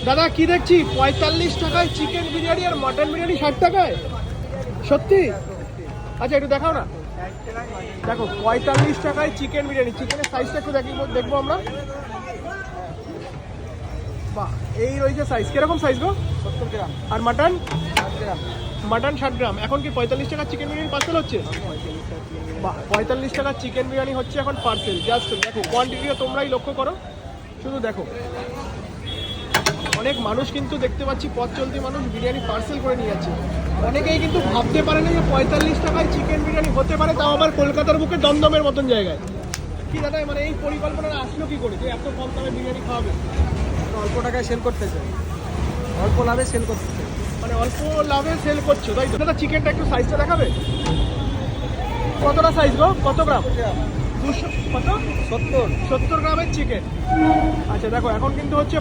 দাদা কি দেখছি 45 টাকায় চিকেন বিরিয়ানি আর মটন বিরিয়ানি 60 টাকায়, সত্যি? আচ্ছা একটু দেখাও না। দেখো 45 টাকায় চিকেন বিরিয়ানি, চিকেনের সাইজটা একটু দেখবো আমরা। বাহ, এই রয়েছে সাইজ। কিরকম সাইজ গো? 70 গ্রাম। আর মাটন? 60 গ্রাম। মাটন 60 গ্রাম। এখন কি 45 টাকা চিকেন বিরিয়ানি পার্সেল হচ্ছে? বাহ, 45 টাকা চিকেন বিরিয়ানি হচ্ছে এখন পার্সেল। জাস্ট দেখো কোয়ান্টিটিটা তোমরাই লক্ষ্য করো, শুধু দেখো। অনেক মানুষ কিন্তু দেখতে পাচ্ছি, পথ চলতি মানুষ বিরিয়ানি পার্সেল করে নিয়ে যাচ্ছে। অনেকেই কিন্তু ভাবতে পারে না যে 45 টাকায় চিকেন বিরিয়ানি হতে পারে, তাও আবার কলকাতার বুকে দমদমের মতন জায়গায়। কি দাদা মানে এই পরিকল্পনাটা আসলো কি করে যে এত কম দামে বিরিয়ানি খাওয়াবে? অল্প টাকায় সেল করতে চাই, অল্প লাভে সেল করতে চাই। মানে অল্প লাভে সেল করছো, তাই তো? দাদা চিকেনটা একটু সাইজটা দেখাবে? কতটা সাইজ গো? কত গ্রাম? 200 কত? 70। 70 গ্রামের চিকেন। আচ্ছা দেখো এখন কিন্তু হচ্ছে